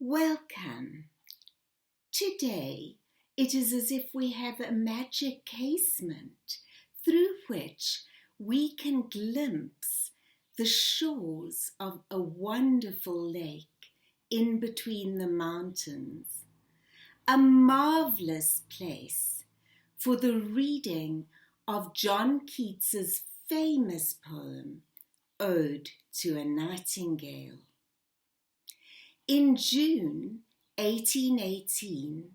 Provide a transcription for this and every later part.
Welcome. Today it is as if we have a magic casement through which we can glimpse the shores of a wonderful lake in between the mountains, a marvelous place for the reading of John Keats's famous poem, Ode to a Nightingale. In June 1818,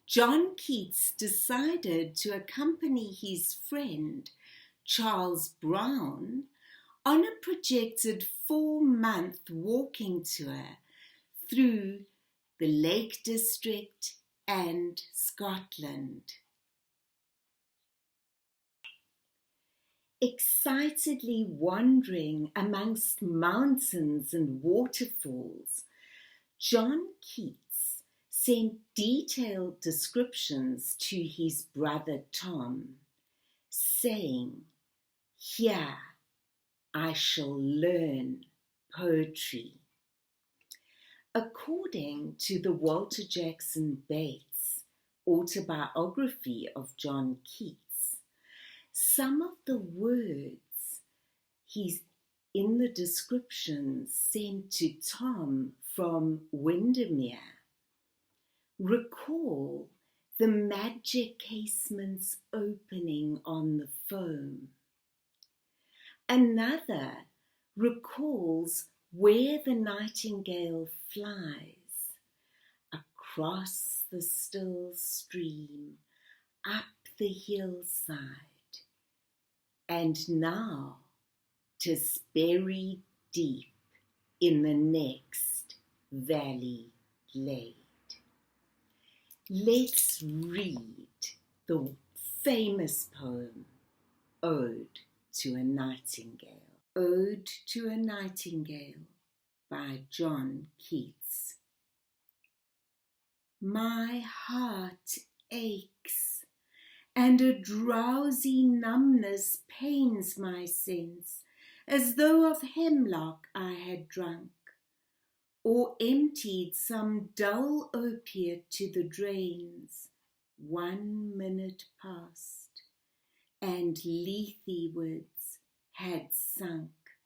John Keats decided to accompany his friend Charles Browne on a projected 4-month walking tour through the Lake District and Scotland. Excitedly wandering amongst mountains and waterfalls, John Keats sent detailed descriptions to his brother Tom, saying, "Here I shall learn poetry." According to the Walter Jackson Bates autobiography of John Keats, some of the words he's in the descriptions sent to Tom from Windermere recall the magic casement's opening on the foam. Another recalls where the nightingale flies, across the still stream, up the hillside, and now 'tis buried deep in the next valley glade. Let's read the famous poem, Ode to a Nightingale. Ode to a Nightingale by John Keats. My heart aches, and a drowsy numbness pains my sense, as though of hemlock I had drunk, or emptied some dull opiate to the drains, 1 minute past, and Lethewards had sunk.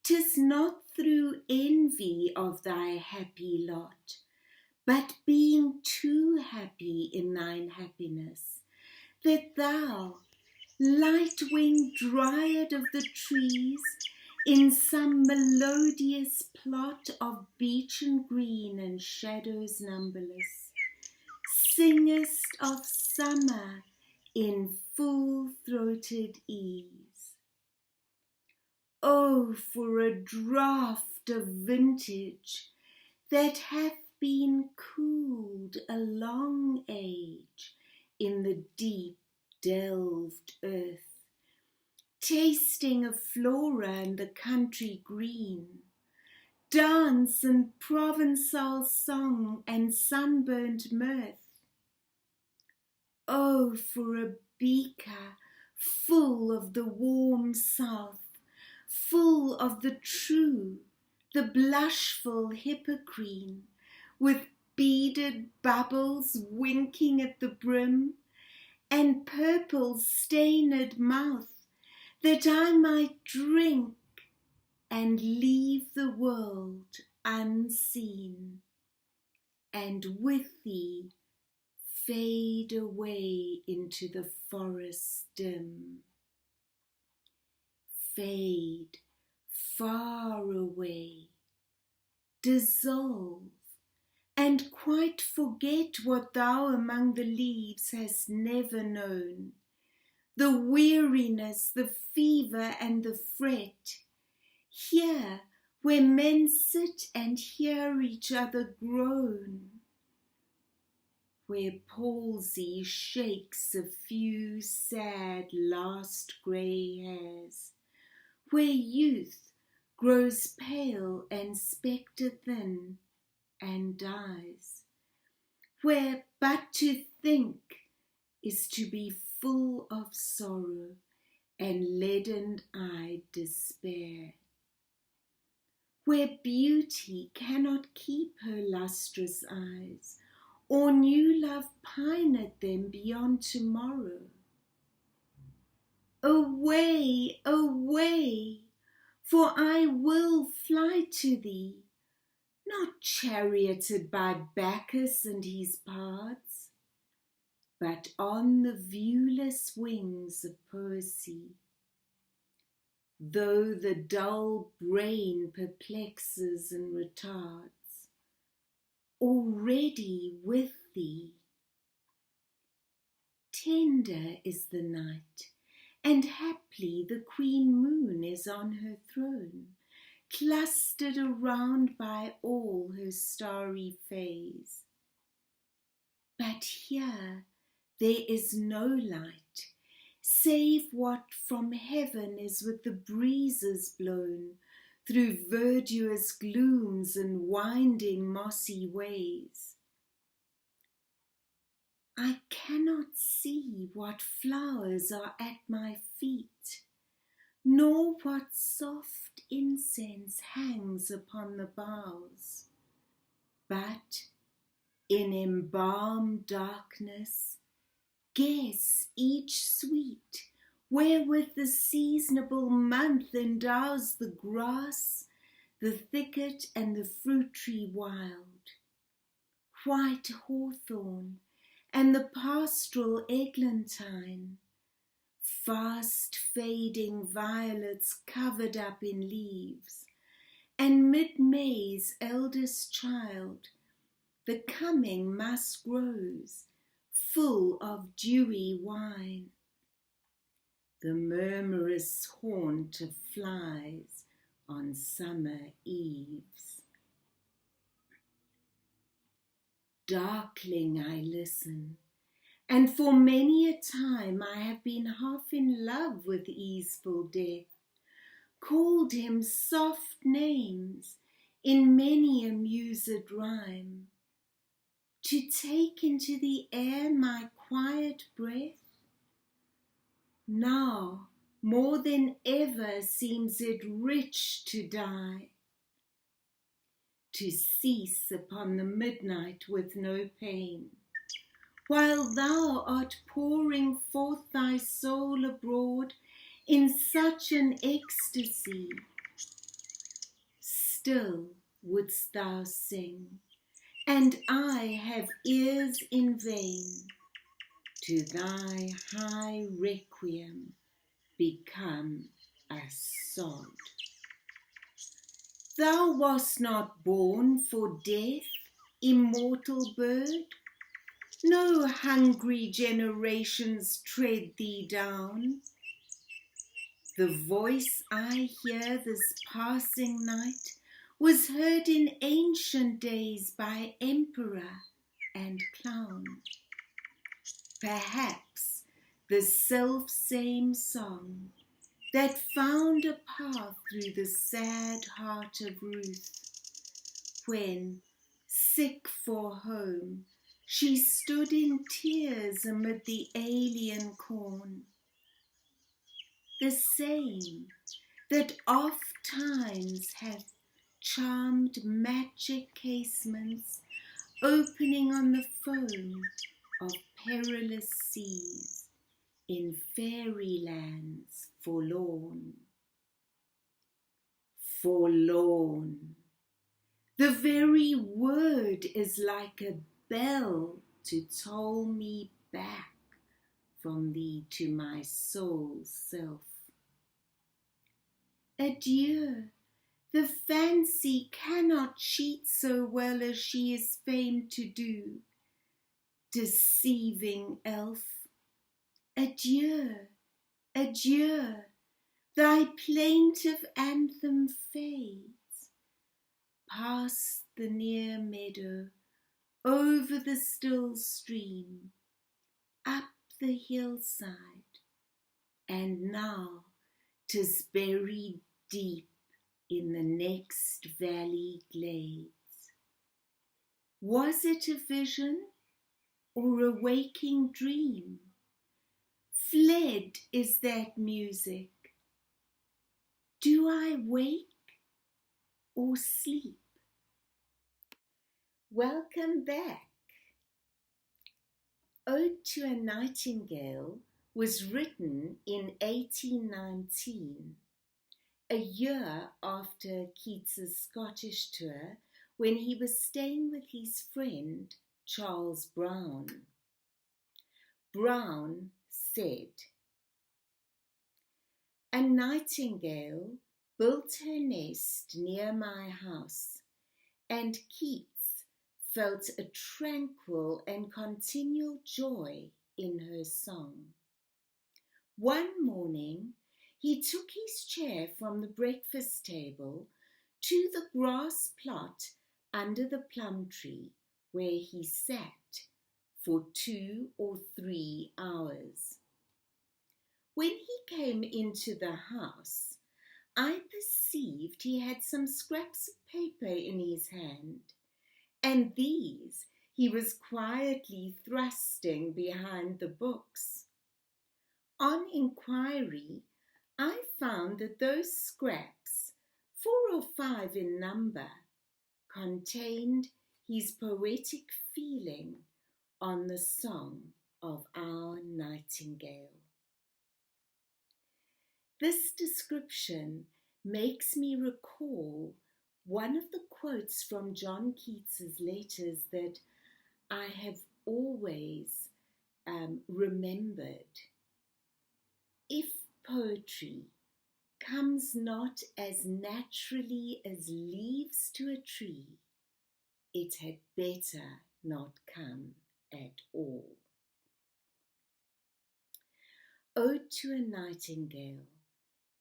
'Tis not through envy of thy happy lot, but being too happy in thine happiness, that thou, light-winged dryad of the trees, in some melodious plot of beechen green and shadows numberless, singest of summer in full-throated ease. Oh, for a draught of vintage that hath been cooled a long age in the deep delved earth, tasting of flora and the country green, dance and Provençal song and sunburnt mirth. Oh, for a beaker full of the warm south, full of the true, the blushful hippocrene, with beaded bubbles winking at the brim, and purple stained mouth, that I might drink and leave the world unseen, and with thee fade away into the forest dim. Fade far away, dissolve, and quite forget what thou among the leaves hast never known, the weariness, the fever, and the fret, here where men sit and hear each other groan, where palsy shakes a few sad last grey hairs, where youth grows pale and spectre-thin and dies, where but to think is to be full of sorrow and leaden-eyed despair, where beauty cannot keep her lustrous eyes, or new love pine at them beyond tomorrow. Away, away, for I will fly to thee, not charioted by Bacchus and his pards, but on the viewless wings of poesy. Though the dull brain perplexes and retards, already with thee. Tender is the night, and haply the queen moon is on her throne, clustered around by all her starry fays. But here there is no light, save what from heaven is with the breezes blown through verdurous glooms and winding mossy ways. I cannot see what flowers are at my feet, nor what soft incense hangs upon the boughs, but in embalmed darkness guess each sweet wherewith the seasonable month endows the grass, the thicket, and the fruit tree wild, white hawthorn, and the pastoral eglantine, fast fading violets covered up in leaves, and mid-May's eldest child, the coming musk rose, full of dewy wine, the murmurous haunt of flies on summer eves. Darkling I listen, and for many a time I have been half in love with easeful death, called him soft names in many a mused rhyme, to take into the air my quiet breath. Now more than ever seems it rich to die, to cease upon the midnight with no pain, while thou art pouring forth thy soul abroad in such an ecstasy. Still wouldst thou sing, and I have ears in vain, to thy high requiem become a sod. Thou wast not born for death, immortal bird. No hungry generations tread thee down. The voice I hear this passing night was heard in ancient days by emperor and clown. Perhaps the self-same song that found a path through the sad heart of Ruth, when, sick for home, she stood in tears amid the alien corn. The same that oft times hath charmed magic casements opening on the foam of perilous seas in fairy lands forlorn. Forlorn. The very word is like a bell to toll me back from thee to my soul's self. Adieu, the fancy cannot cheat so well as she is famed to do, deceiving elf. Adieu, adieu, thy plaintive anthem fades, past the near meadow, over the still stream, up the hillside, and now 'tis buried deep in the next valley glades. Was it a vision or a waking dream? Fled is that music. Do I wake? or sleep. Welcome back. Ode to a Nightingale was written in 1819, a year after Keats's Scottish tour, when he was staying with his friend Charles Browne. Browne said, "A nightingale built her nest near my house, and Keats felt a tranquil and continual joy in her song. One morning he took his chair from the breakfast table to the grass plot under the plum tree, where he sat for 2 or 3 hours. When he came into the house, I perceived he had some scraps of paper in his hand, and these he was quietly thrusting behind the books. On inquiry, I found that those scraps, 4 or 5 in number, contained his poetic feeling on the song of our nightingale." This description makes me recall one of the quotes from John Keats's letters that I have always remembered. "If poetry comes not as naturally as leaves to a tree, it had better not come at all." Ode to a Nightingale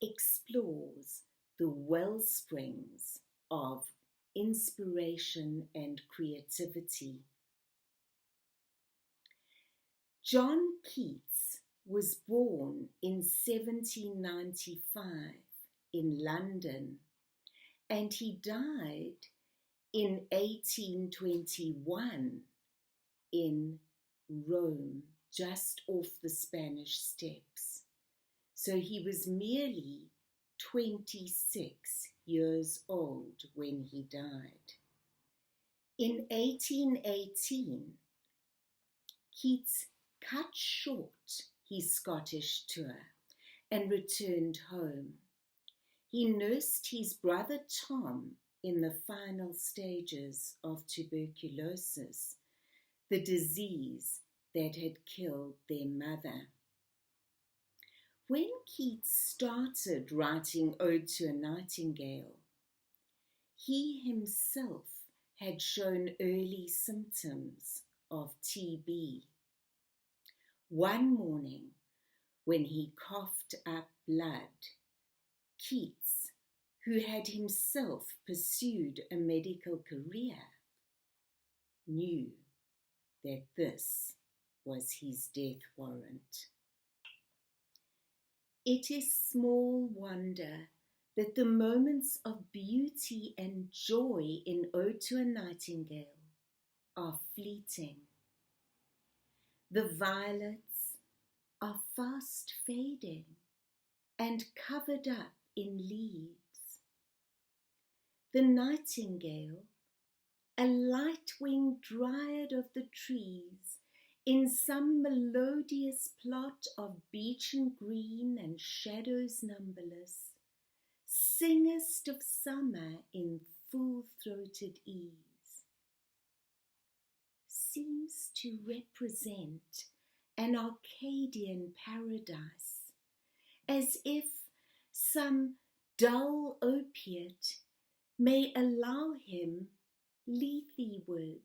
explores the wellsprings of inspiration and creativity. John Keats was born in 1795 in London, and he died in 1821 in Rome, just off the Spanish Steps. So he was merely 26 years old when he died. In 1818, Keats cut short his Scottish tour and returned home. He nursed his brother Tom in the final stages of tuberculosis, the disease that had killed their mother. When Keats started writing Ode to a Nightingale, he himself had shown early symptoms of TB. One morning, when he coughed up blood, Keats, who had himself pursued a medical career, knew that this was his death warrant. It is small wonder that the moments of beauty and joy in Ode to a Nightingale are fleeting. The violets are fast fading and covered up in leaves. The nightingale, a light-winged dryad of the trees, in some melodious plot of beechen green and shadows numberless, singest of summer in full-throated ease, seems to represent an Arcadian paradise, as if some dull opiate may allow him lethewards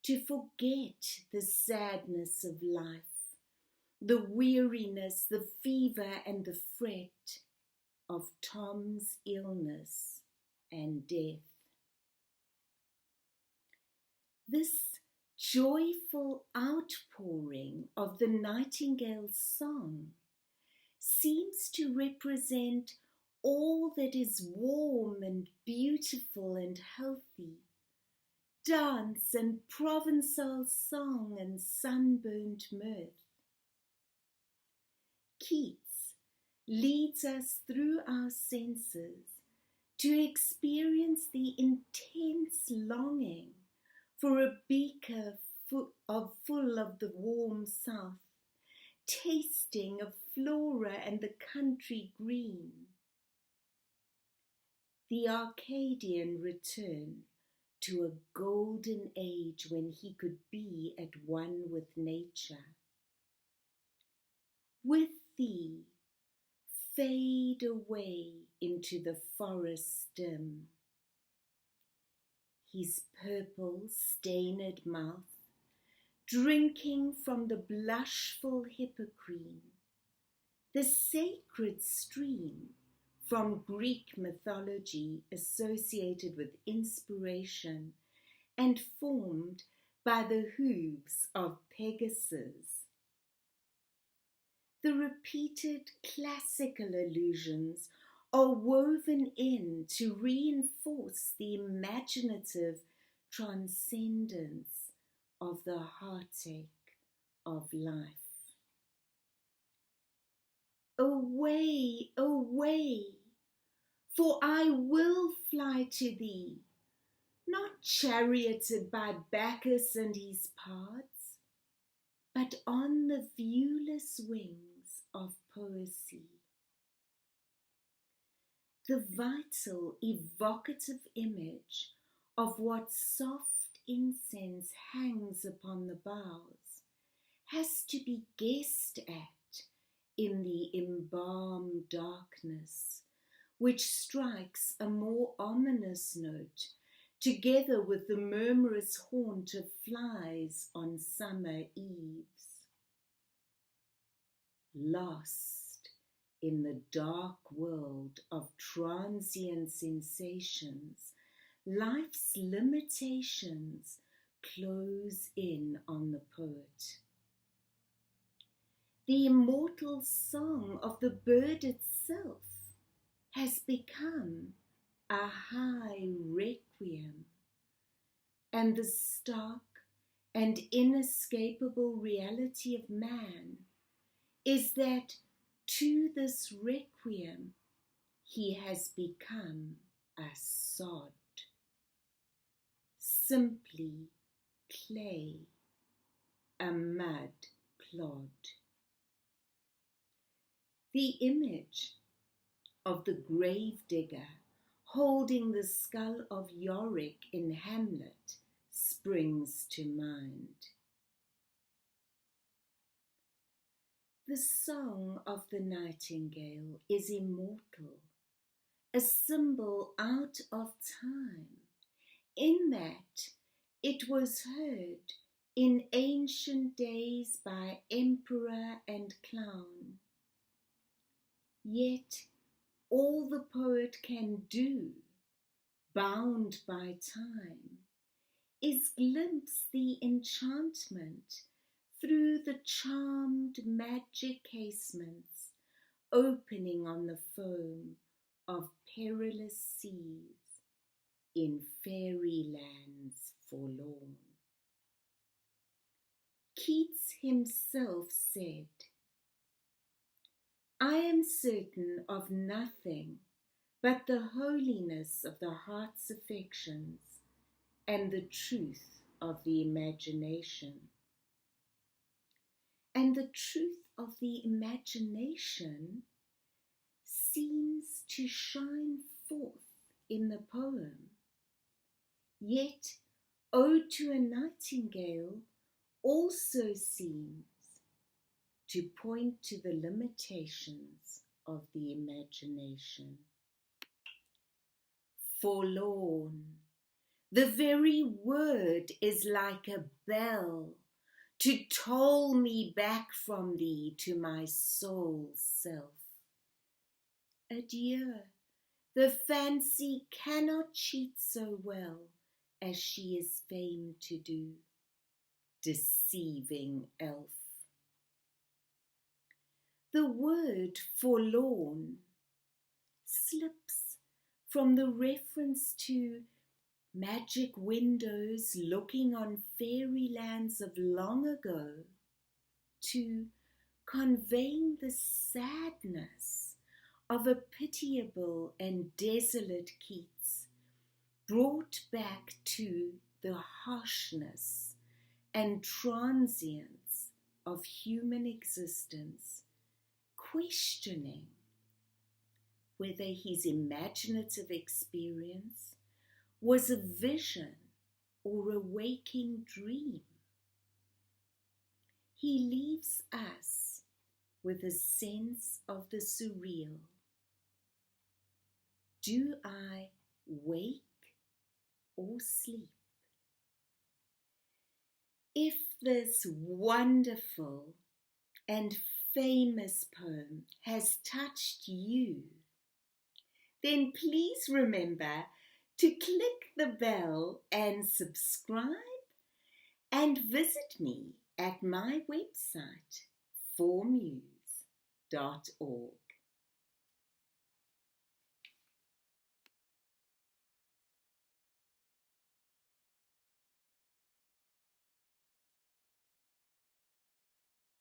to forget the sadness of life, the weariness, the fever, and the fret of Tom's illness and death. This joyful outpouring of the nightingale's song seems to represent all that is warm and beautiful and healthy, dance and Provençal song and sunburnt mirth. Keats leads us through our senses to experience the intense longing for a beaker full of the warm south, tasting of flora and the country green. The Arcadian return to a golden age when he could be at one with nature. With thee, fade away into the forest dim. His purple stained mouth, drinking from the blushful Hippocrene, the sacred stream from Greek mythology associated with inspiration and formed by the hooves of Pegasus. The repeated classical allusions are woven in to reinforce the imaginative transcendence of the heartache of life. Away, away, for I will fly to thee, not charioted by Bacchus and his pards, but on the viewless wings of poesy. The vital, evocative image of what soft incense hangs upon the boughs has to be guessed at in the embalmed darkness, which strikes a more ominous note, together with the murmurous haunt of flies on summer eves. Lost in the dark world of transient sensations, life's limitations close in on the poet. The immortal song of the bird itself has become a high requiem, and the stark and inescapable reality of man is that to this requiem he has become a sod, simply clay, a mud clod. The image of the grave digger holding the skull of Yorick in Hamlet springs to mind. The song of the nightingale is immortal, a symbol out of time, in that it was heard in ancient days by emperor and clown. Yet all the poet can do, bound by time, is glimpse the enchantment through the charmed magic casements opening on the foam of perilous seas in fairy lands forlorn. Keats himself said, I am certain of nothing but the holiness of the heart's affections and the truth of the imagination. And the truth of the imagination seems to shine forth in the poem. Yet, Ode to a Nightingale also seems to point to the limitations of the imagination. Forlorn, the very word is like a bell to toll me back from thee to my soul's self. Adieu, the fancy cannot cheat so well as she is famed to do, deceiving elf. The word forlorn slips from the reference to magic windows looking on fairy lands of long ago to conveying the sadness of a pitiable and desolate Keats, brought back to the harshness and transience of human existence, questioning whether his imaginative experience was a vision or a waking dream. He leaves us with a sense of the surreal. Do I wake or sleep? If this wonderful and famous poem has touched you, then please remember to click the bell and subscribe, and visit me at my website, PoemsJohn.org.